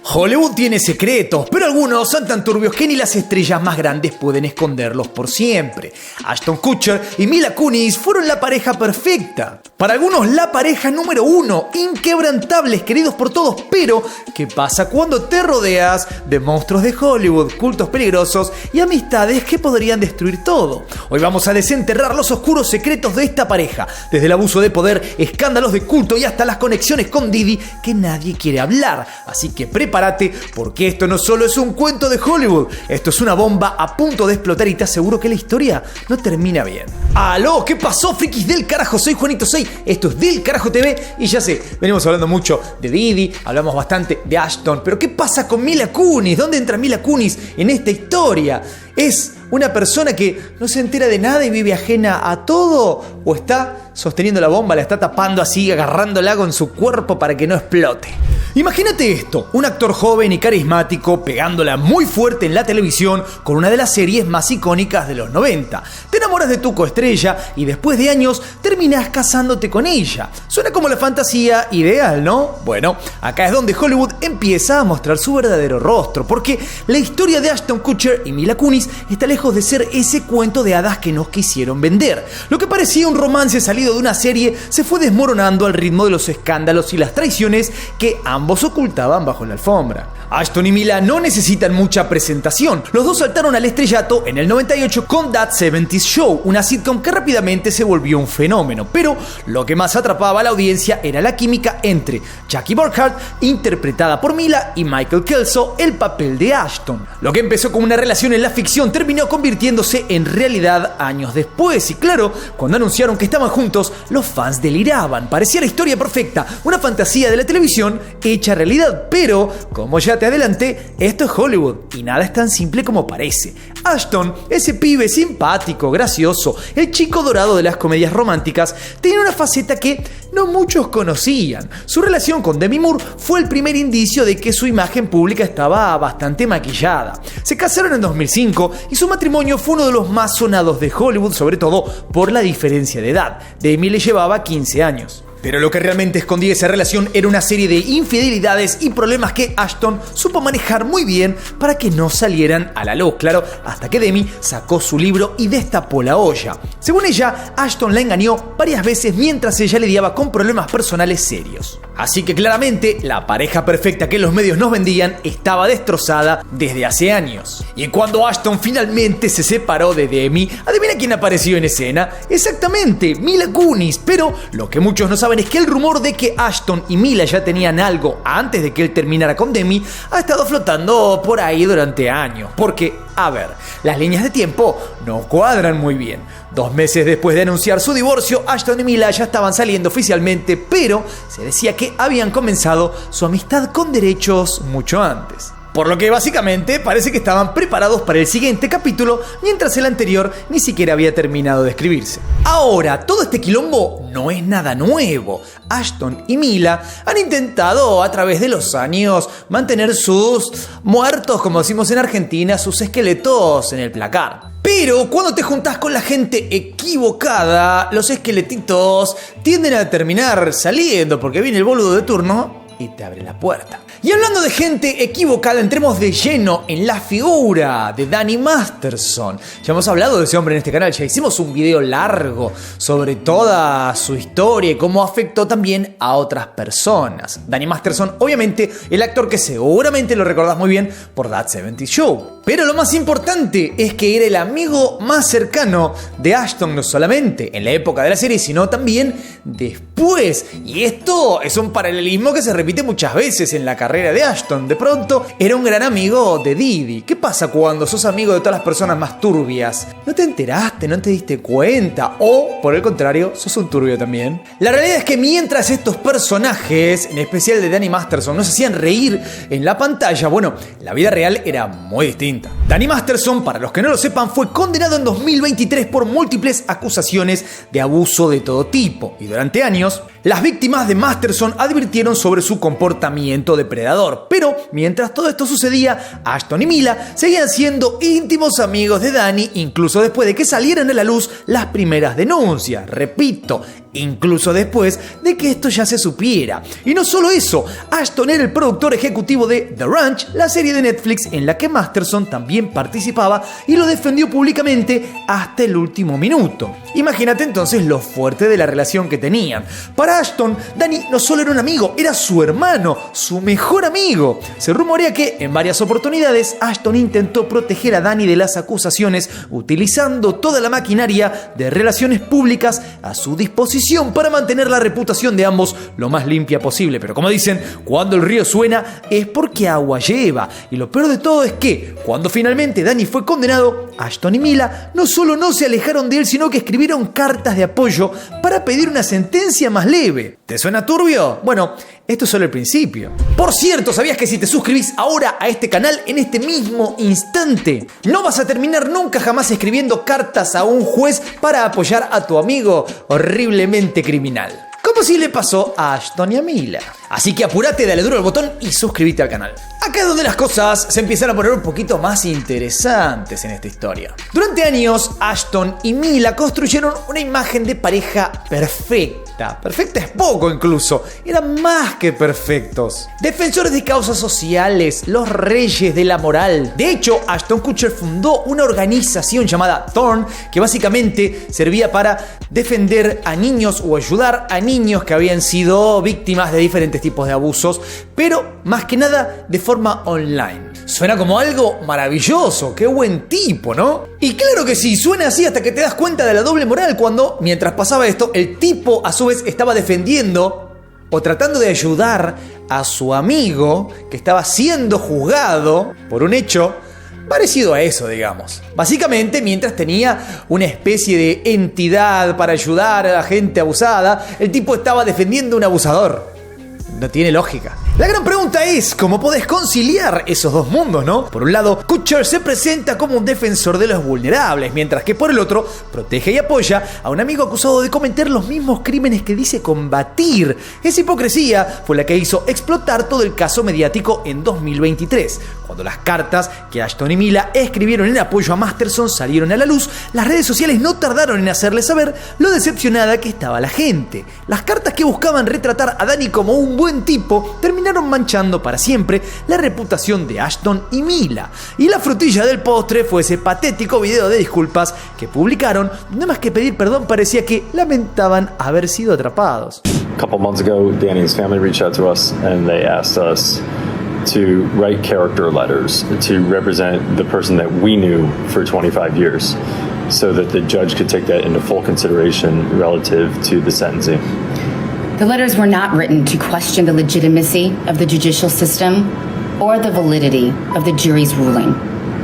Hollywood tiene secretos, pero algunos son tan turbios que ni las estrellas más grandes pueden esconderlos por siempre. Ashton Kutcher y Mila Kunis fueron la pareja perfecta. Para algunos, la pareja número 1, inquebrantables, queridos por todos, pero ¿qué pasa cuando te rodeas de monstruos de Hollywood, cultos peligrosos y amistades que podrían destruir todo? Hoy vamos a desenterrar los oscuros secretos de esta pareja, desde el abuso de poder, escándalos de culto y hasta las conexiones con Diddy que nadie quiere hablar. Así que prepárate, porque esto no solo es un cuento de Hollywood, esto es una bomba a punto de explotar y te aseguro que la historia no termina bien. ¡Aló! ¿Qué pasó, frikis del carajo? Soy Juanito 6, esto es Del Carajo TV y ya sé, venimos hablando mucho de Diddy, hablamos bastante de Ashton, pero ¿qué pasa con Mila Kunis? ¿Dónde entra Mila Kunis en esta historia? ¿Es una persona que no se entera de nada y vive ajena a todo? ¿O está sosteniendo la bomba, la está tapando así, agarrándola con su cuerpo para que no explote? Imagínate esto, un actor joven y carismático pegándola muy fuerte en la televisión con una de las series más icónicas de los 90. Te enamoras de tu coestrella y después de años terminás casándote con ella. Suena como la fantasía ideal, ¿no? Bueno, acá es donde Hollywood empieza a mostrar su verdadero rostro, porque la historia de Ashton Kutcher y Mila Kunis está lejos de ser ese cuento de hadas que nos quisieron vender. Lo que parecía un romance salido de una serie se fue desmoronando al ritmo de los escándalos y las traiciones que ambos ocultaban bajo la alfombra. Ashton y Mila no necesitan mucha presentación. Los dos saltaron al estrellato en el 98 con That 70's Show, una sitcom que rápidamente se volvió un fenómeno. Pero lo que más atrapaba a la audiencia era la química entre Jackie Burkhardt, interpretada por Mila, y Michael Kelso, el papel de Ashton. Lo que empezó como una relación en la ficción terminó convirtiéndose en realidad años después. Y claro, cuando anunciaron que estaban juntos, los fans deliraban. Parecía la historia perfecta, una fantasía de la televisión hecha realidad. Pero, como ya te adelanté, esto es Hollywood y nada es tan simple como parece. Ashton, ese pibe simpático, gracioso, el chico dorado de las comedias románticas, tenía una faceta que no muchos conocían. Su relación con Demi Moore fue el primer indicio de que su imagen pública estaba bastante maquillada. Se casaron en 2005 y su matrimonio fue uno de los más sonados de Hollywood, sobre todo por la diferencia de edad. Demi le llevaba 15 años. Pero lo que realmente escondía esa relación era una serie de infidelidades y problemas que Ashton supo manejar muy bien para que no salieran a la luz, claro, hasta que Demi sacó su libro y destapó la olla. Según ella, Ashton la engañó varias veces mientras ella lidiaba con problemas personales serios. Así que claramente, la pareja perfecta que los medios nos vendían estaba destrozada desde hace años. Y cuando Ashton finalmente se separó de Demi, ¿adivina quién apareció en escena? Exactamente, Mila Kunis. Pero lo que muchos no saben es que el rumor de que Ashton y Mila ya tenían algo antes de que él terminara con Demi ha estado flotando por ahí durante años. Porque, a ver, las líneas de tiempo no cuadran muy bien. 2 meses después de anunciar su divorcio, Ashton y Mila ya estaban saliendo oficialmente, pero se decía que habían comenzado su amistad con derechos mucho antes. Por lo que básicamente parece que estaban preparados para el siguiente capítulo, mientras el anterior ni siquiera había terminado de escribirse. Ahora, todo este quilombo no es nada nuevo. Ashton y Mila han intentado a través de los años mantener sus muertos, como decimos en Argentina, sus esqueletos en el placar. Pero cuando te juntás con la gente equivocada, los esqueletitos tienden a terminar saliendo porque viene el boludo de turno y te abre la puerta. Y hablando de gente equivocada, entremos de lleno en la figura de Danny Masterson. Ya hemos hablado de ese hombre en este canal, ya hicimos un video largo sobre toda su historia y cómo afectó también a otras personas. Danny Masterson, obviamente, el actor que seguramente lo recordás muy bien por That 70's Show. Pero lo más importante es que era el amigo más cercano de Ashton, no solamente en la época de la serie, sino también después. Y esto es un paralelismo que se repite muchas veces en la carrera de Ashton. De pronto era un gran amigo de Diddy. ¿Qué pasa cuando sos amigo de todas las personas más turbias? ¿No te enteraste? ¿No te diste cuenta? O, por el contrario, sos un turbio también. La realidad es que mientras estos personajes, en especial de Danny Masterson, nos hacían reír en la pantalla, bueno, la vida real era muy distinta. Danny Masterson, para los que no lo sepan, fue condenado en 2023 por múltiples acusaciones de abuso de todo tipo. Y durante años, Las víctimas de Masterson advirtieron sobre su comportamiento depredador, pero mientras todo esto sucedía, Ashton y Mila seguían siendo íntimos amigos de Danny, incluso después de que salieran a la luz las primeras denuncias. Repito, incluso después de que esto ya se supiera. Y no solo eso, Ashton era el productor ejecutivo de The Ranch, la serie de Netflix en la que Masterson también participaba, y lo defendió públicamente hasta el último minuto. Imagínate entonces lo fuerte de la relación que tenían. Para Ashton, Danny no solo era un amigo, era su hermano, su mejor amigo. Se rumorea que en varias oportunidades Ashton intentó proteger a Danny de las acusaciones utilizando toda la maquinaria de relaciones públicas a su disposición para mantener la reputación de ambos lo más limpia posible. Pero como dicen, cuando el río suena es porque agua lleva. Y lo peor de todo es que cuando finalmente Danny fue condenado, Ashton y Mila no solo no se alejaron de él, sino que escribieron cartas de apoyo para pedir una sentencia más leve. ¿Te suena turbio? Bueno, esto es solo el principio. Por cierto, ¿sabías que si te suscribís ahora a este canal en este mismo instante, no vas a terminar nunca jamás escribiendo cartas a un juez para apoyar a tu amigo horriblemente criminal? Como si le pasó a Ashton y a Mila. Así que apurate, dale duro al botón y suscríbete al canal. Acá es donde las cosas se empiezan a poner un poquito más interesantes en esta historia. Durante años, Ashton y Mila construyeron una imagen de pareja perfecta. Perfecta es poco incluso. Eran más que perfectos. Defensores de causas sociales, los reyes de la moral. De hecho, Ashton Kutcher fundó una organización llamada Thorn, que básicamente servía para defender a niños o ayudar a niños que habían sido víctimas de diferentes tipos de abusos, pero más que nada de forma online. Suena como algo maravilloso, qué buen tipo, ¿no? Y claro que sí, suena así hasta que te das cuenta de la doble moral cuando, mientras pasaba esto, el tipo a su vez estaba defendiendo o tratando de ayudar a su amigo que estaba siendo juzgado por un hecho parecido a eso, digamos. Básicamente, mientras tenía una especie de entidad para ayudar a la gente abusada, el tipo estaba defendiendo a un abusador. No tiene lógica. La gran pregunta es, ¿cómo podés conciliar esos dos mundos, no? Por un lado, Kutcher se presenta como un defensor de los vulnerables, mientras que por el otro, protege y apoya a un amigo acusado de cometer los mismos crímenes que dice combatir. Esa hipocresía fue la que hizo explotar todo el caso mediático en 2023. Cuando las cartas que Ashton y Mila escribieron en apoyo a Masterson salieron a la luz, las redes sociales no tardaron en hacerle saber lo decepcionada que estaba la gente. Las cartas que buscaban retratar a Danny como un buen tipo terminaron manchando para siempre la reputación de Ashton y Mila. Y la frutilla del postre fue ese patético video de disculpas que publicaron, donde más que pedir perdón parecía que lamentaban haber sido atrapados. A couple months ago, Danny's family reached out to us and they asked us to write character letters to represent the person that we knew for 25 years so that the judge could take that into full consideration relative to the sentencing. The letters were not written to question the legitimacy of the judicial system or the validity of the jury's ruling.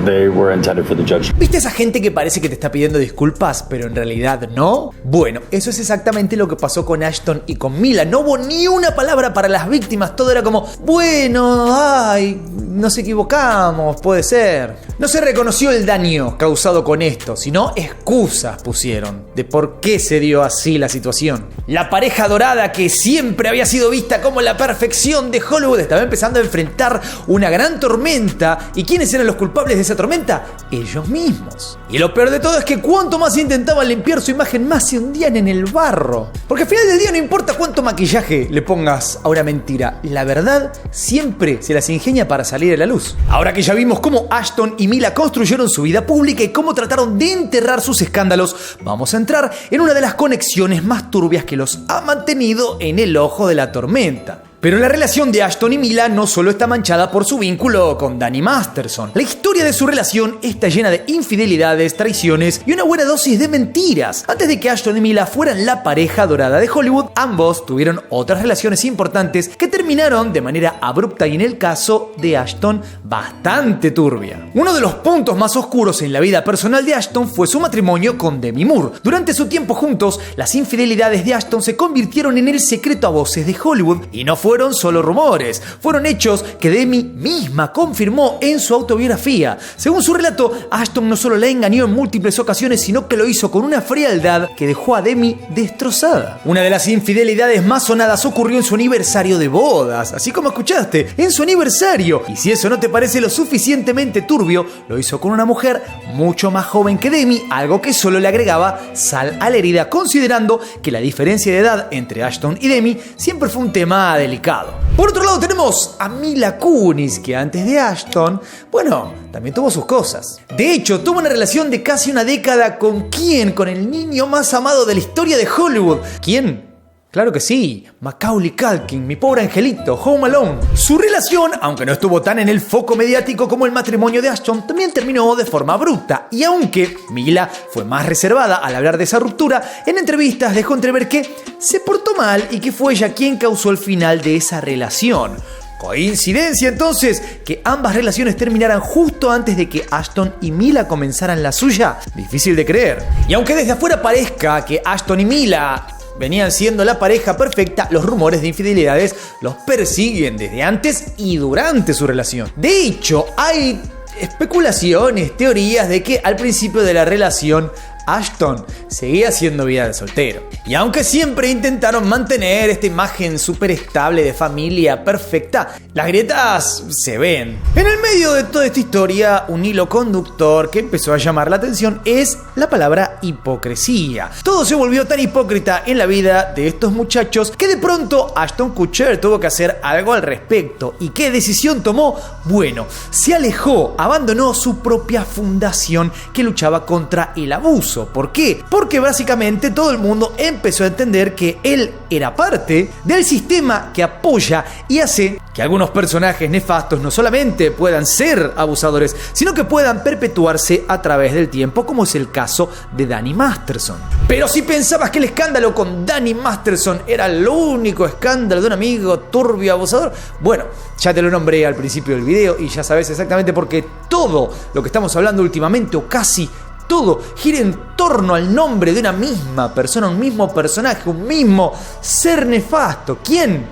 They were intended for the judge. ¿Viste esa gente que parece que te está pidiendo disculpas, pero en realidad no? Bueno, eso es exactamente lo que pasó con Ashton y con Mila. No hubo ni una palabra para las víctimas. Todo era como, bueno, ay, nos equivocamos, puede ser. No se reconoció el daño causado con esto, sino excusas pusieron de por qué se dio así la situación. La pareja dorada que siempre había sido vista como la perfección de Hollywood estaba empezando a enfrentar una gran tormenta. ¿Y quiénes eran los culpables de esa tormenta? Ellos mismos. Y lo peor de todo es que cuanto más intentaban limpiar su imagen, más se hundían en el barro. Porque al final del día no importa cuánto maquillaje le pongas a una mentira, la verdad siempre se las ingenia para salir a la luz. Ahora que ya vimos cómo Ashton y Mila construyeron su vida pública y cómo trataron de enterrar sus escándalos, vamos a entrar en una de las conexiones más turbias que los ha mantenido en el ojo de la tormenta. Pero la relación de Ashton y Mila no solo está manchada por su vínculo con Danny Masterson. La historia de su relación está llena de infidelidades, traiciones y una buena dosis de mentiras. Antes de que Ashton y Mila fueran la pareja dorada de Hollywood, ambos tuvieron otras relaciones importantes que terminaron de manera abrupta y en el caso de Ashton bastante turbia. Uno de los puntos más oscuros en la vida personal de Ashton fue su matrimonio con Demi Moore. Durante su tiempo juntos, las infidelidades de Ashton se convirtieron en el secreto a voces de Hollywood y no fueron solo rumores, fueron hechos que Demi misma confirmó en su autobiografía. Mila. Según su relato, Ashton no solo la engañó en múltiples ocasiones, sino que lo hizo con una frialdad que dejó a Demi destrozada. Una de las infidelidades más sonadas ocurrió en su aniversario de bodas, así como escuchaste, en su aniversario. Y si eso no te parece lo suficientemente turbio, lo hizo con una mujer mucho más joven que Demi, algo que solo le agregaba sal a la herida, considerando que la diferencia de edad entre Ashton y Demi siempre fue un tema delicado. Por otro lado tenemos a Mila Kunis, que antes de Ashton, bueno, también tuvo sus cosas. De hecho, tuvo una relación de casi una década ¿con quién? Con el niño más amado de la historia de Hollywood. ¿Quién? Claro que sí, Macaulay Culkin, mi pobre angelito, Home Alone. Su relación, aunque no estuvo tan en el foco mediático como el matrimonio de Ashton, también terminó de forma abrupta. Y aunque Mila fue más reservada al hablar de esa ruptura, en entrevistas dejó entrever que se portó mal y que fue ella quien causó el final de esa relación. ¿Coincidencia entonces que ambas relaciones terminaran justo antes de que Ashton y Mila comenzaran la suya? Difícil de creer. Y aunque desde afuera parezca que Ashton y Mila venían siendo la pareja perfecta, los rumores de infidelidades los persiguen desde antes y durante su relación. De hecho, hay especulaciones, teorías de que al principio de la relación Ashton seguía haciendo vida de soltero. Y aunque siempre intentaron mantener esta imagen súper estable de familia perfecta, las grietas se ven. En el medio de toda esta historia, un hilo conductor que empezó a llamar la atención es la palabra hipocresía. Todo se volvió tan hipócrita en la vida de estos muchachos que de pronto Ashton Kutcher tuvo que hacer algo al respecto. ¿Y qué decisión tomó? Bueno, se alejó, abandonó su propia fundación que luchaba contra el abuso. ¿Por qué? Porque básicamente todo el mundo empezó a entender que él era parte del sistema que apoya y hace que algunos personajes nefastos no solamente puedan ser abusadores, sino que puedan perpetuarse a través del tiempo, como es el caso de Danny Masterson. Pero si pensabas que el escándalo con Danny Masterson era el único escándalo de un amigo turbio abusador, bueno, ya te lo nombré al principio del video y ya sabes exactamente por qué todo lo que estamos hablando últimamente, o casi todo, gira en torno al nombre de una misma persona, un mismo personaje, un mismo ser nefasto. ¿Quién?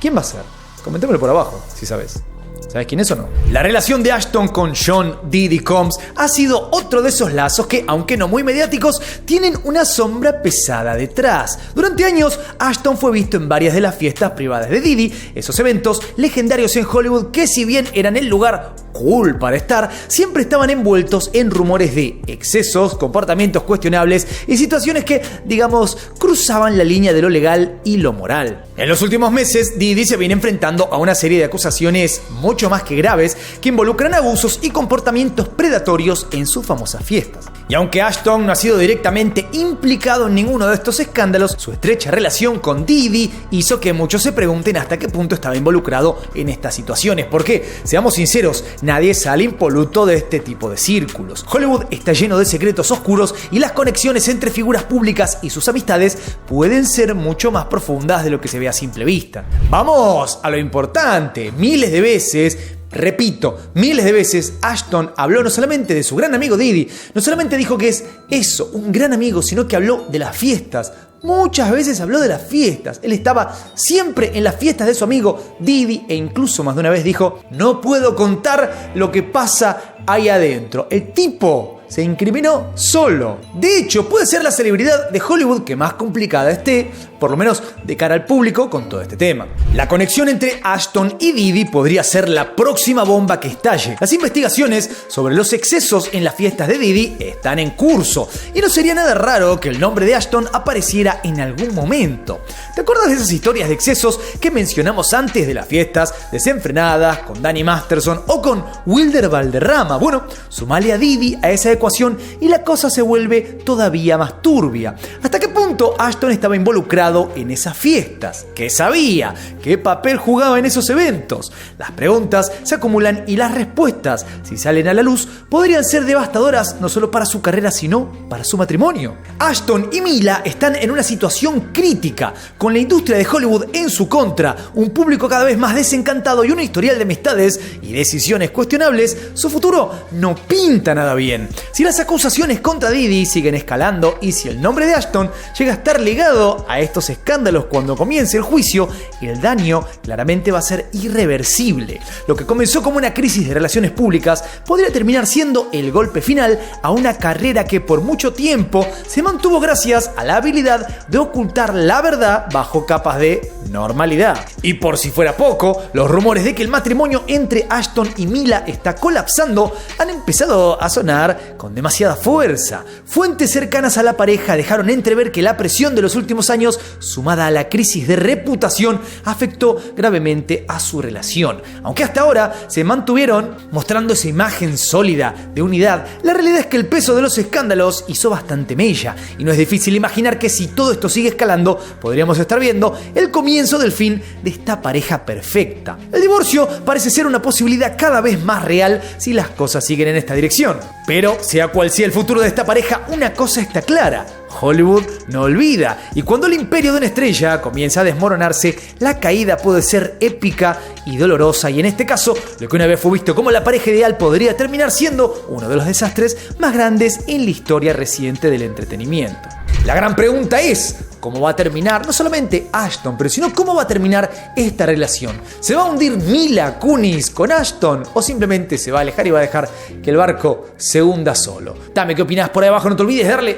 ¿Quién va a ser? Comentémoslo por abajo, si sabes. ¿Sabes quién es o no? La relación de Ashton con Sean Diddy Combs ha sido otro de esos lazos que, aunque no muy mediáticos, tienen una sombra pesada detrás. Durante años, Ashton fue visto en varias de las fiestas privadas de Diddy, esos eventos legendarios en Hollywood que, si bien eran el lugar cool para estar, siempre estaban envueltos en rumores de excesos, comportamientos cuestionables y situaciones que, digamos, cruzaban la línea de lo legal y lo moral. En los últimos meses, Diddy se viene enfrentando a una serie de acusaciones mucho más que graves que involucran abusos y comportamientos predatorios en sus famosas fiestas. Y aunque Ashton no ha sido directamente implicado en ninguno de estos escándalos, su estrecha relación con Diddy hizo que muchos se pregunten hasta qué punto estaba involucrado en estas situaciones. Porque, seamos sinceros, nadie sale impoluto de este tipo de círculos. Hollywood está lleno de secretos oscuros y las conexiones entre figuras públicas y sus amistades pueden ser mucho más profundas de lo que se ve a simple vista. Vamos a lo importante. Miles de veces, repito, miles de veces Ashton habló no solamente de su gran amigo Diddy, no solamente dijo que es eso, un gran amigo, sino que habló de las fiestas. Muchas veces habló de las fiestas. Él estaba siempre en las fiestas de su amigo Diddy e incluso más de una vez dijo: no puedo contar lo que pasa ahí adentro. El tipo se incriminó solo. De hecho, puede ser la celebridad de Hollywood que más complicada esté, por lo menos de cara al público, con todo este tema. La conexión entre Ashton y Diddy podría ser la próxima bomba que estalle. Las investigaciones sobre los excesos en las fiestas de Diddy están en curso y no sería nada raro que el nombre de Ashton apareciera en algún momento. ¿Te acuerdas de esas historias de excesos que mencionamos antes de las fiestas desenfrenadas con Danny Masterson o con Wilder Valderrama? Bueno, sumale a Diddy a esa ecuación y la cosa se vuelve todavía más turbia. ¿Hasta qué punto Ashton estaba involucrado en esas fiestas? ¿Qué sabía? ¿Qué papel jugaba en esos eventos? Las preguntas se acumulan y las respuestas, si salen a la luz, podrían ser devastadoras no solo para su carrera, sino para su matrimonio. Ashton y Mila están en una situación crítica, con la industria de Hollywood en su contra, un público cada vez más desencantado y un historial de amistades y decisiones cuestionables. Su futuro no pinta nada bien. Si las acusaciones contra Diddy siguen escalando y si el nombre de Ashton llega llega a estar ligado a estos escándalos cuando comience el juicio, el daño claramente va a ser irreversible. Lo que comenzó como una crisis de relaciones públicas podría terminar siendo el golpe final a una carrera que por mucho tiempo se mantuvo gracias a la habilidad de ocultar la verdad bajo capas de normalidad. Y por si fuera poco, los rumores de que el matrimonio entre Ashton y Mila está colapsando han empezado a sonar con demasiada fuerza. Fuentes cercanas a la pareja dejaron entrever que la presión de los últimos años, sumada a la crisis de reputación, afectó gravemente a su relación. Aunque hasta ahora se mantuvieron mostrando esa imagen sólida de unidad, la realidad es que el peso de los escándalos hizo bastante mella, y no es difícil imaginar que si todo esto sigue escalando, podríamos estar viendo el comienzo del fin de esta pareja perfecta. El divorcio parece ser una posibilidad cada vez más real si las cosas siguen en esta dirección. Pero, sea cual sea el futuro de esta pareja, una cosa está clara: Hollywood no olvida, y cuando el imperio de una estrella comienza a desmoronarse, la caída puede ser épica y dolorosa, y en este caso, lo que una vez fue visto como la pareja ideal podría terminar siendo uno de los desastres más grandes en la historia reciente del entretenimiento. La gran pregunta es: ¿cómo va a terminar no solamente Ashton, pero sino cómo va a terminar esta relación? ¿Se va a hundir Mila Kunis con Ashton o simplemente se va a alejar y va a dejar que el barco se hunda solo? Dame qué opinás por ahí abajo, no te olvides de darle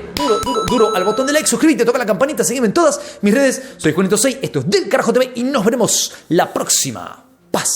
duro al botón de like, suscríbete, toca la campanita, seguime en todas mis redes. Soy Juanito 6, esto es Del Carajo TV y nos veremos la próxima.